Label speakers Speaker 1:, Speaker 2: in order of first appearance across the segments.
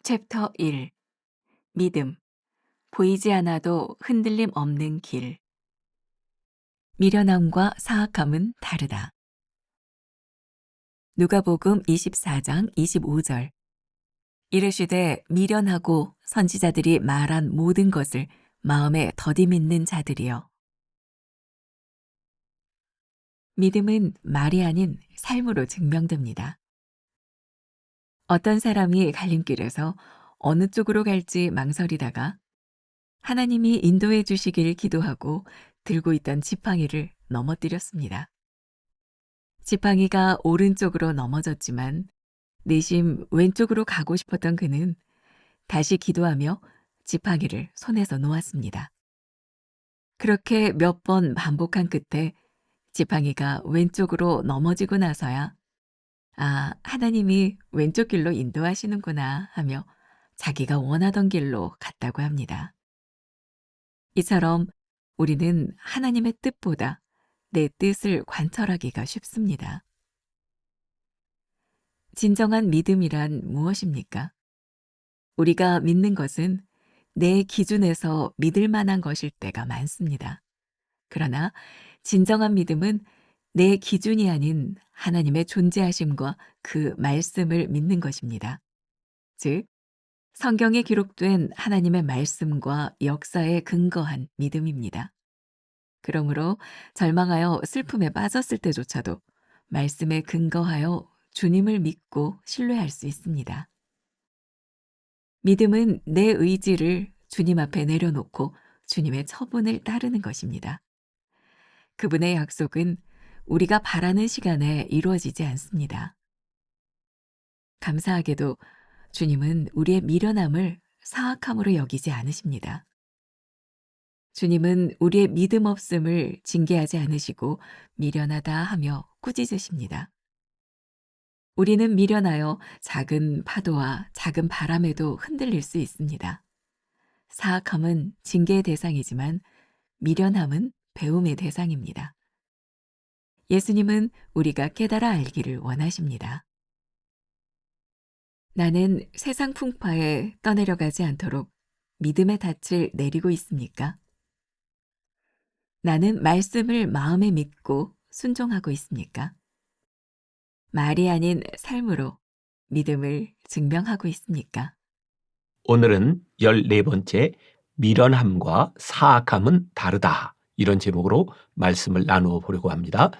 Speaker 1: 챕터 1. 믿음. 보이지 않아도 흔들림 없는 길. 미련함과 사악함은 다르다. 누가복음 24장 25절. 이르시되 미련하고 선지자들이 말한 모든 것을 마음에 더디 믿는 자들이여. 믿음은 말이 아닌 삶으로 증명됩니다. 어떤 사람이 갈림길에서 어느 쪽으로 갈지 망설이다가 하나님이 인도해 주시길 기도하고 들고 있던 지팡이를 넘어뜨렸습니다. 지팡이가 오른쪽으로 넘어졌지만 내심 왼쪽으로 가고 싶었던 그는 다시 기도하며 지팡이를 손에서 놓았습니다. 그렇게 몇 번 반복한 끝에 지팡이가 왼쪽으로 넘어지고 나서야 하나님이 왼쪽 길로 인도하시는구나 하며 자기가 원하던 길로 갔다고 합니다. 이처럼 우리는 하나님의 뜻보다 내 뜻을 관철하기가 쉽습니다. 진정한 믿음이란 무엇입니까? 우리가 믿는 것은 내 기준에서 믿을 만한 것일 때가 많습니다. 그러나 진정한 믿음은 내 기준이 아닌 하나님의 존재하심과 그 말씀을 믿는 것입니다. 즉, 성경에 기록된 하나님의 말씀과 역사에 근거한 믿음입니다. 그러므로 절망하여 슬픔에 빠졌을 때조차도 말씀에 근거하여 주님을 믿고 신뢰할 수 있습니다. 믿음은 내 의지를 주님 앞에 내려놓고 주님의 처분을 따르는 것입니다. 그분의 약속은 우리가 바라는 시간에 이루어지지 않습니다. 감사하게도 주님은 우리의 미련함을 사악함으로 여기지 않으십니다. 주님은 우리의 믿음 없음을 징계하지 않으시고 미련하다 하며 꾸짖으십니다. 우리는 미련하여 작은 파도와 작은 바람에도 흔들릴 수 있습니다. 사악함은 징계의 대상이지만 미련함은 배움의 대상입니다. 예수님은 우리가 깨달아 알기를 원하십니다. 나는 세상 풍파에 떠내려가지 않도록 믿음의 닻을 내리고 있습니까? 나는 말씀을 마음에 믿고 순종하고 있습니까? 말이 아닌 삶으로 믿음을 증명하고 있습니까?
Speaker 2: 오늘은 14번째 미련함과 사악함은 다르다. 이런 제목으로 말씀을 나누어 보려고 합니다.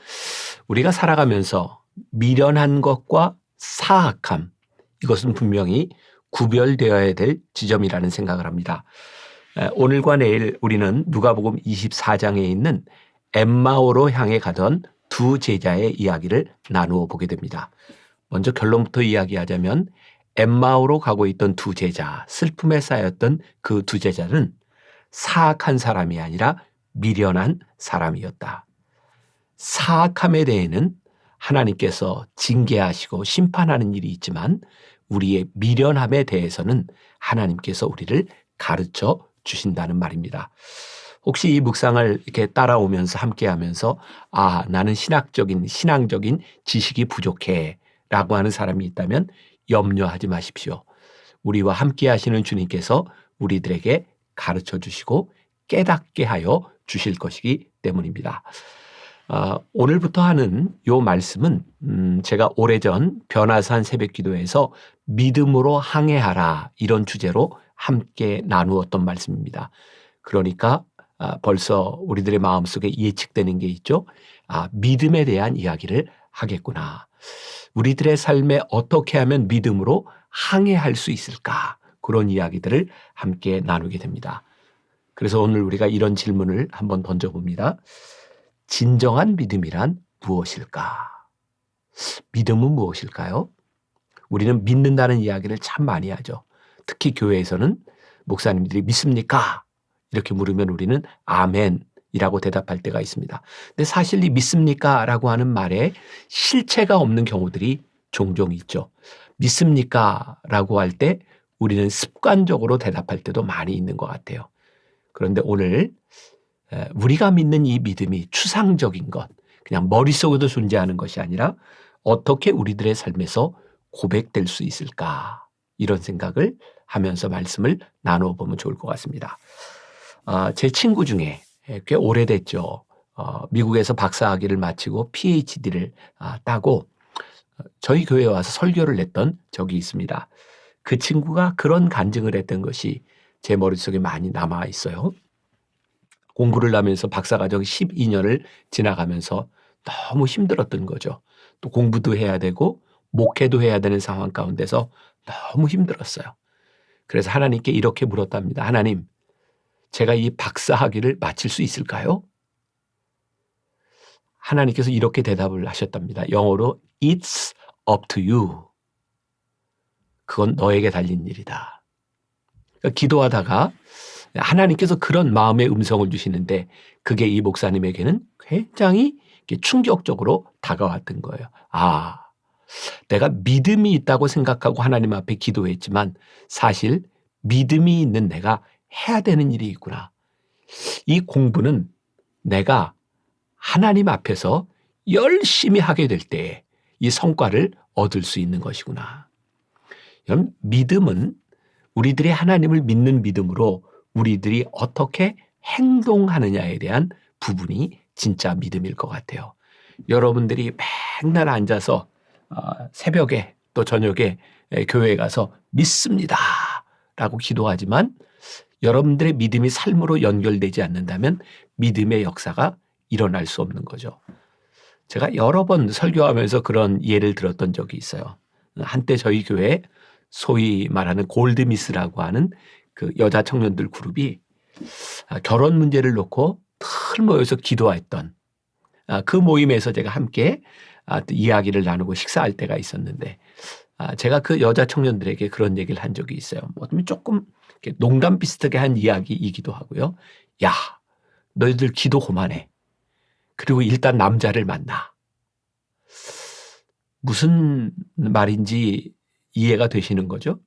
Speaker 2: 우리가 살아가면서 미련한 것과 사악함, 이것은 분명히 구별되어야 될 지점이라는 생각을 합니다. 오늘과 내일 우리는 누가복음 24장에 있는 엠마오로 향해 가던 두 제자의 이야기를 나누어 보게 됩니다. 먼저 결론부터 이야기하자면 엠마오로 가고 있던 두 제자, 슬픔에 쌓였던 그 두 제자는 사악한 사람이 아니라 미련한 사람이었다. 사악함에 대해는 하나님께서 징계하시고 심판하는 일이 있지만 우리의 미련함에 대해서는 하나님께서 우리를 가르쳐 주신다는 말입니다. 혹시 이 묵상을 이렇게 따라오면서 함께하면서 나는 신앙적인 지식이 부족해 라고 하는 사람이 있다면 염려하지 마십시오. 우리와 함께 하시는 주님께서 우리들에게 가르쳐 주시고 깨닫게 하여 주실 것이기 때문입니다. 오늘부터 하는 이 말씀은 제가 오래전 변화산 새벽기도에서 믿음으로 항해하라 이런 주제로 함께 나누었던 말씀입니다. 그러니까 벌써 우리들의 마음속에 예측되는 게 있죠. 믿음에 대한 이야기를 하겠구나. 우리들의 삶에 어떻게 하면 믿음으로 항해할 수 있을까? 그런 이야기들을 함께 나누게 됩니다. 그래서 오늘 우리가 이런 질문을 한번 던져봅니다. 진정한 믿음이란 무엇일까? 믿음은 무엇일까요? 우리는 믿는다는 이야기를 참 많이 하죠. 특히 교회에서는 목사님들이 믿습니까? 이렇게 물으면 우리는 아멘이라고 대답할 때가 있습니다. 근데 사실 이 믿습니까? 라고 하는 말에 실체가 없는 경우들이 종종 있죠. 믿습니까? 라고 할 때 우리는 습관적으로 대답할 때도 많이 있는 것 같아요. 그런데 오늘 우리가 믿는 이 믿음이 추상적인 것, 그냥 머릿속에도 존재하는 것이 아니라 어떻게 우리들의 삶에서 고백될 수 있을까? 이런 생각을 하면서 말씀을 나누어 보면 좋을 것 같습니다. 제 친구 중에 꽤 오래됐죠. 미국에서 박사학위를 마치고 PhD를 따고 저희 교회에 와서 설교를 냈던 적이 있습니다. 그 친구가 그런 간증을 했던 것이 제 머릿속에 많이 남아 있어요. 공부를 하면서 박사과정 12년을 지나가면서 너무 힘들었던 거죠. 또 공부도 해야 되고 목회도 해야 되는 상황 가운데서 너무 힘들었어요. 그래서 하나님께 이렇게 물었답니다. 하나님, 제가 이 박사학위를 마칠 수 있을까요? 하나님께서 이렇게 대답을 하셨답니다. 영어로 It's up to you. 그건 너에게 달린 일이다. 그러니까 기도하다가 하나님께서 그런 마음의 음성을 주시는데 그게 이 목사님에게는 굉장히 충격적으로 다가왔던 거예요. 내가 믿음이 있다고 생각하고 하나님 앞에 기도했지만 사실 믿음이 있는 내가 해야 되는 일이 있구나. 이 공부는 내가 하나님 앞에서 열심히 하게 될 때 이 성과를 얻을 수 있는 것이구나. 여러분, 믿음은 우리들이 하나님을 믿는 믿음으로 우리들이 어떻게 행동하느냐에 대한 부분이 진짜 믿음일 것 같아요. 여러분들이 맨날 앉아서 새벽에 또 저녁에 교회에 가서 믿습니다 라고 기도하지만 여러분들의 믿음이 삶으로 연결되지 않는다면 믿음의 역사가 일어날 수 없는 거죠. 제가 여러 번 설교하면서 그런 예를 들었던 적이 있어요. 한때 저희 교회에 소위 말하는 골드미스라고 하는 그 여자 청년들 그룹이 결혼 문제를 놓고 늘 모여서 기도했던 그 모임에서 제가 함께 이야기를 나누고 식사할 때가 있었는데 제가 그 여자 청년들에게 그런 얘기를 한 적이 있어요. 어쩌면 조금 농담 비슷하게 한 이야기이기도 하고요. 야, 너희들 기도 그만해. 그리고 일단 남자를 만나. 무슨 말인지 이해가 되시는 거죠?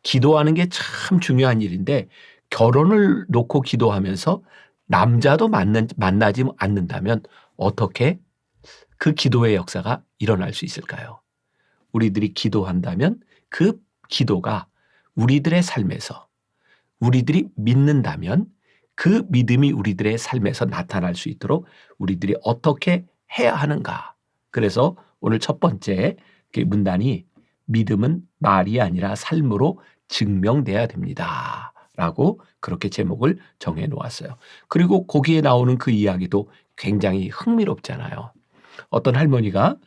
Speaker 2: 기도하는 게 참 중요한 일인데 결혼을 놓고 기도하면서 남자도 만나지 않는다면 어떻게 그 기도의 역사가 일어날 수 있을까요? 우리들이 기도한다면 그 기도가 우리들의 삶에서 우리들이 믿는다면 그 믿음이 우리들의 삶에서 나타날 수 있도록 우리들이 어떻게 해야 하는가. 그래서 오늘 첫 번째 문단이 믿음은 말이 아니라 삶으로 증명돼야 됩니다. 라고 그렇게 제목을 정해 놓았어요. 그리고 거기에 나오는 그 이야기도 굉장히 흥미롭잖아요. 어떤 할머니가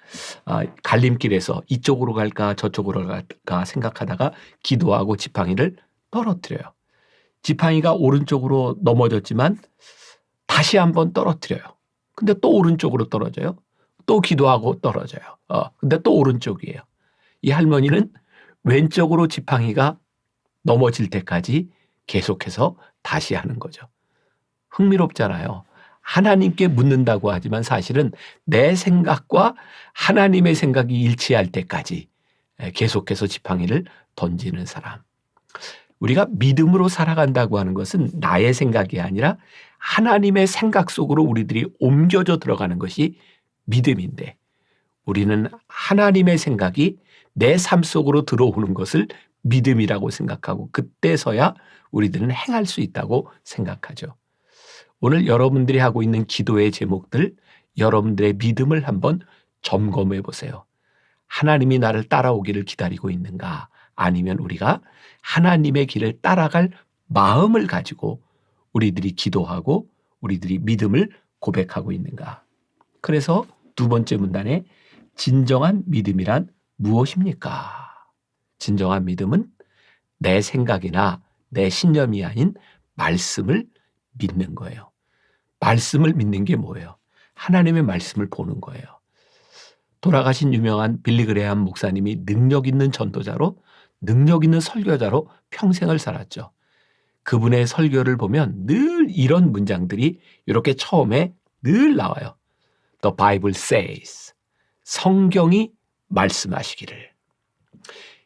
Speaker 2: 갈림길에서 이쪽으로 갈까 저쪽으로 갈까 생각하다가 기도하고 지팡이를 떨어뜨려요. 지팡이가 오른쪽으로 넘어졌지만 다시 한번 떨어뜨려요. 근데 또 오른쪽으로 떨어져요. 또 기도하고 떨어져요. 근데 또 오른쪽이에요. 이 할머니는 왼쪽으로 지팡이가 넘어질 때까지 계속해서 다시 하는 거죠. 흥미롭잖아요. 하나님께 묻는다고 하지만 사실은 내 생각과 하나님의 생각이 일치할 때까지 계속해서 지팡이를 던지는 사람. 우리가 믿음으로 살아간다고 하는 것은 나의 생각이 아니라 하나님의 생각 속으로 우리들이 옮겨져 들어가는 것이 믿음인데 우리는 하나님의 생각이 내 삶 속으로 들어오는 것을 믿음이라고 생각하고 그때서야 우리들은 행할 수 있다고 생각하죠. 오늘 여러분들이 하고 있는 기도의 제목들, 여러분들의 믿음을 한번 점검해 보세요. 하나님이 나를 따라오기를 기다리고 있는가? 아니면 우리가 하나님의 길을 따라갈 마음을 가지고 우리들이 기도하고 우리들이 믿음을 고백하고 있는가? 그래서 두 번째 문단에 진정한 믿음이란 무엇입니까? 진정한 믿음은 내 생각이나 내 신념이 아닌 말씀을 믿는 거예요. 말씀을 믿는 게 뭐예요? 하나님의 말씀을 보는 거예요. 돌아가신 유명한 빌리 그레이엄 목사님이 능력 있는 전도자로 능력 있는 설교자로 평생을 살았죠. 그분의 설교를 보면 늘 이런 문장들이 이렇게 처음에 늘 나와요. The Bible says. 성경이 말씀하시기를.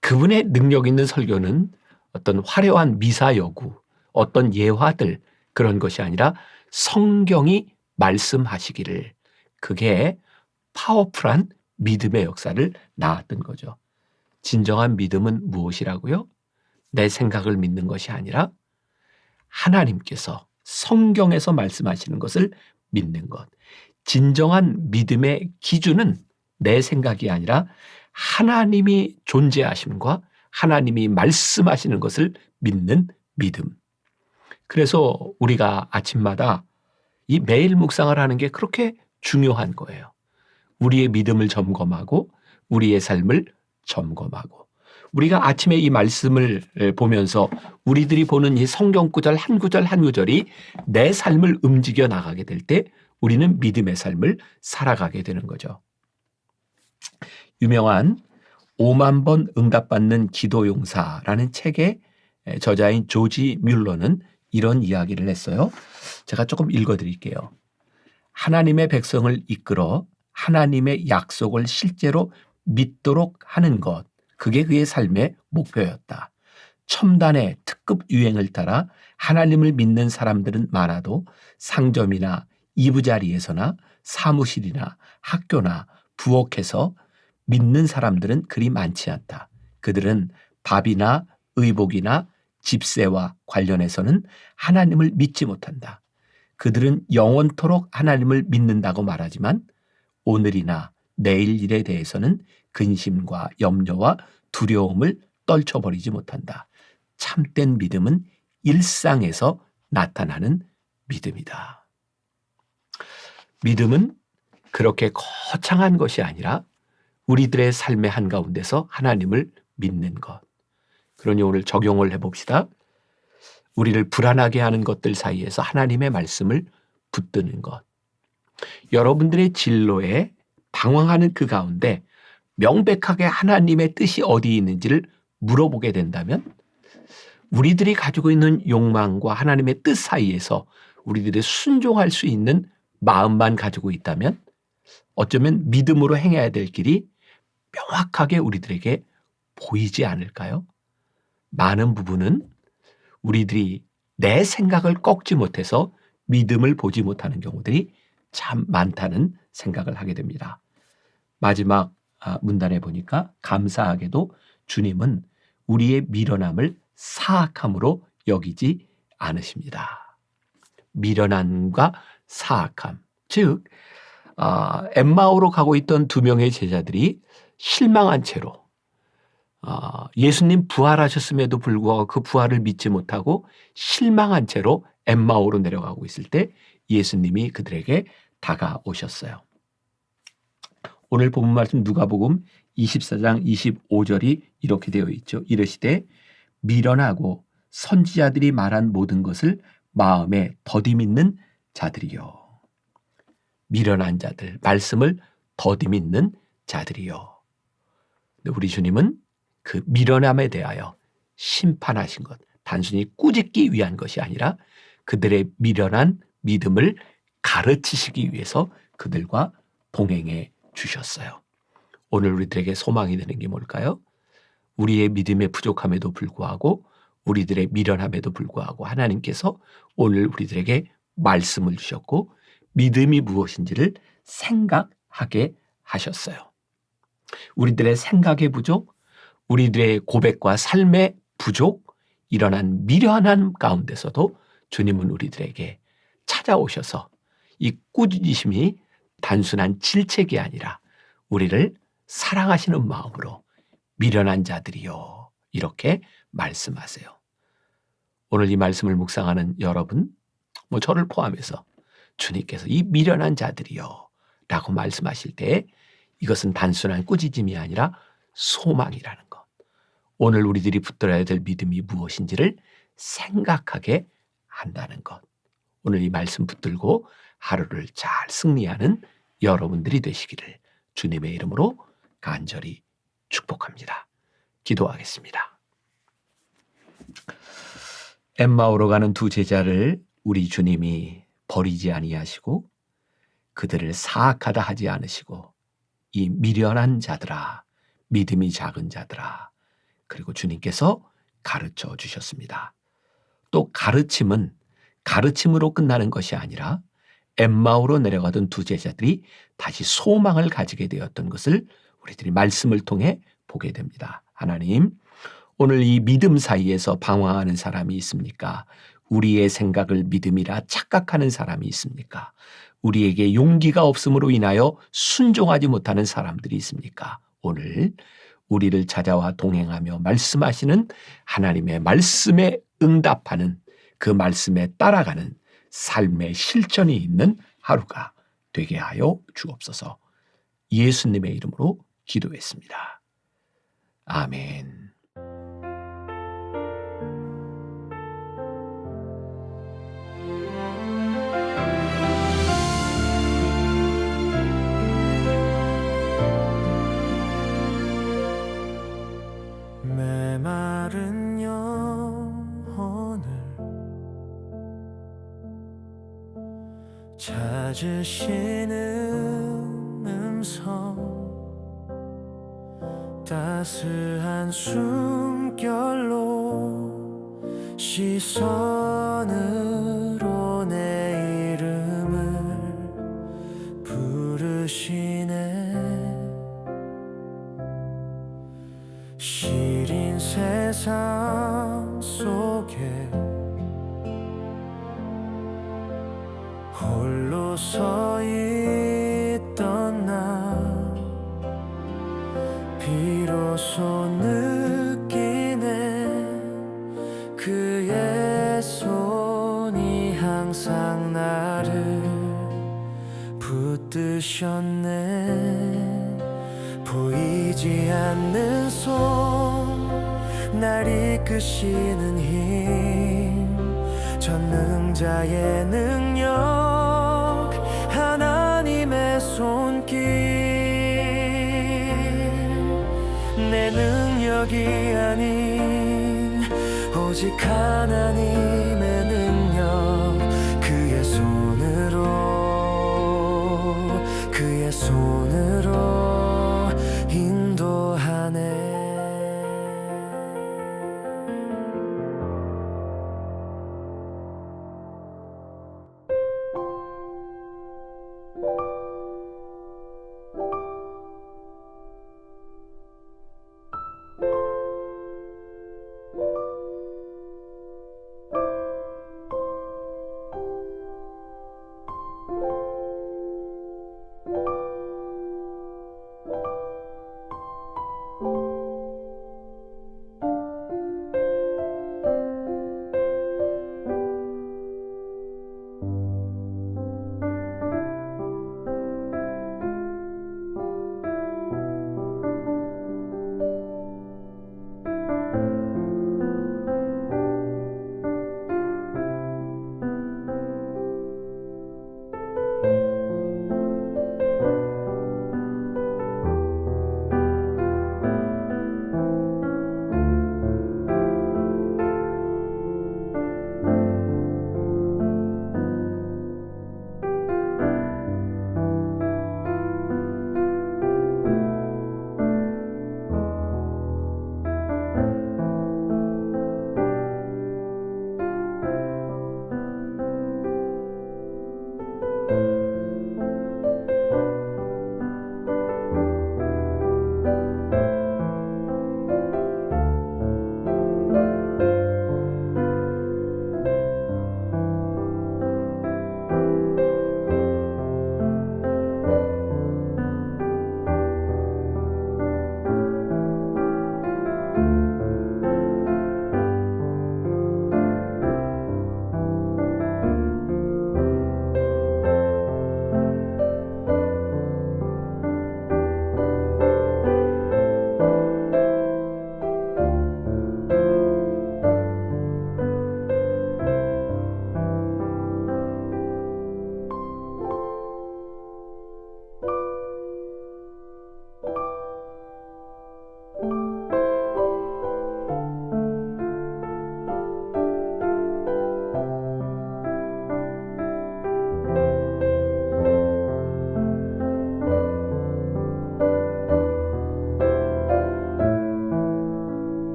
Speaker 2: 그분의 능력 있는 설교는 어떤 화려한 미사여구, 어떤 예화들 그런 것이 아니라 성경이 말씀하시기를. 그게 파워풀한 믿음의 역사를 낳았던 거죠. 진정한 믿음은 무엇이라고요? 내 생각을 믿는 것이 아니라 하나님께서 성경에서 말씀하시는 것을 믿는 것. 진정한 믿음의 기준은 내 생각이 아니라 하나님이 존재하심과 하나님이 말씀하시는 것을 믿는 믿음. 그래서 우리가 아침마다 이 매일 묵상을 하는 게 그렇게 중요한 거예요. 우리의 믿음을 점검하고 우리의 삶을 점검하고 우리가 아침에 이 말씀을 보면서 우리들이 보는 이 성경 구절 한 구절 한 구절이 내 삶을 움직여 나가게 될 때 우리는 믿음의 삶을 살아가게 되는 거죠. 유명한 5만 번 응답받는 기도용사라는 책의 저자인 조지 뮬러는 이런 이야기를 했어요. 제가 조금 읽어드릴게요. 하나님의 백성을 이끌어 하나님의 약속을 실제로 믿도록 하는 것, 그게 그의 삶의 목표였다. 첨단의 특급 유행을 따라 하나님을 믿는 사람들은 많아도 상점이나 이부자리에서나 사무실이나 학교나 부엌에서 믿는 사람들은 그리 많지 않다. 그들은 밥이나 의복이나 집세와 관련해서는 하나님을 믿지 못한다. 그들은 영원토록 하나님을 믿는다고 말하지만 오늘이나 내일 일에 대해서는 근심과 염려와 두려움을 떨쳐버리지 못한다. 참된 믿음은 일상에서 나타나는 믿음이다. 믿음은 그렇게 거창한 것이 아니라 우리들의 삶의 한가운데서 하나님을 믿는 것. 그러니 오늘 적용을 해봅시다. 우리를 불안하게 하는 것들 사이에서 하나님의 말씀을 붙드는 것. 여러분들의 진로에 방황하는 그 가운데 명백하게 하나님의 뜻이 어디 있는지를 물어보게 된다면 우리들이 가지고 있는 욕망과 하나님의 뜻 사이에서 우리들이 순종할 수 있는 마음만 가지고 있다면 어쩌면 믿음으로 행해야 될 길이 명확하게 우리들에게 보이지 않을까요? 많은 부분은 우리들이 내 생각을 꺾지 못해서 믿음을 보지 못하는 경우들이 참 많다는 생각을 하게 됩니다. 마지막 문단에 보니까 감사하게도 주님은 우리의 미련함을 사악함으로 여기지 않으십니다. 미련함과 사악함, 즉 엠마오로 가고 있던 두 명의 제자들이 실망한 채로 예수님 부활하셨음에도 불구하고 그 부활을 믿지 못하고 실망한 채로 엠마오로 내려가고 있을 때 예수님이 그들에게 다가오셨어요. 오늘 본문 말씀 누가복음 24장 25절이 이렇게 되어 있죠. 이르시되 미련하고 선지자들이 말한 모든 것을 마음에 더디 믿는 자들이요. 미련한 자들, 말씀을 더디 믿는 자들이요. 우리 주님은 그 미련함에 대하여 심판하신 것, 단순히 꾸짖기 위한 것이 아니라 그들의 미련한 믿음을 가르치시기 위해서 그들과 동행해 주셨어요. 오늘 우리들에게 소망이 되는 게 뭘까요? 우리의 믿음의 부족함에도 불구하고 우리들의 미련함에도 불구하고 하나님께서 오늘 우리들에게 말씀을 주셨고 믿음이 무엇인지를 생각하게 하셨어요. 우리들의 생각의 부족, 우리들의 고백과 삶의 부족, 일어난 미련한 가운데서도 주님은 우리들에게 찾아오셔서 이 꾸짖으심이 단순한 질책이 아니라 우리를 사랑하시는 마음으로 미련한 자들이요 이렇게 말씀하세요. 오늘 이 말씀을 묵상하는 여러분, 저를 포함해서 주님께서 이 미련한 자들이요 라고 말씀하실 때 이것은 단순한 꾸짖음이 아니라 소망이라는 것. 오늘 우리들이 붙들어야 될 믿음이 무엇인지를 생각하게 한다는 것. 오늘 이 말씀 붙들고 하루를 잘 승리하는 여러분들이 되시기를 주님의 이름으로 간절히 축복합니다. 기도하겠습니다. 엠마오로 가는 두 제자를 우리 주님이 버리지 아니하시고 그들을 사악하다 하지 않으시고 이 미련한 자들아, 믿음이 작은 자들아, 그리고 주님께서 가르쳐 주셨습니다. 또 가르침은 가르침으로 끝나는 것이 아니라 엠마오로 내려가던 두 제자들이 다시 소망을 가지게 되었던 것을 우리들이 말씀을 통해 보게 됩니다. 하나님, 오늘 이 믿음 사이에서 방황하는 사람이 있습니까? 우리의 생각을 믿음이라 착각하는 사람이 있습니까? 우리에게 용기가 없음으로 인하여 순종하지 못하는 사람들이 있습니까? 오늘 우리를 찾아와 동행하며 말씀하시는 하나님의 말씀에 응답하는, 그 말씀에 따라가는 삶의 실천이 있는 하루가 되게 하여 주옵소서. 예수님의 이름으로 기도했습니다. 아멘.
Speaker 3: 메마른 영혼을 찾으시는 음성, 따스한 숨결로 시선으로 내 이름을 부르시네. 시린 세상 속에 홀로 서 있던 나, 비로소 느끼네. 그의 손이 항상 나를 붙드셨네. 보이지 않는 손, 날 이끄시는 힘, 전능자의 능력, 하나님의 손길. 내 능력이 아닌 오직 하나님의 능력, 그의 손으로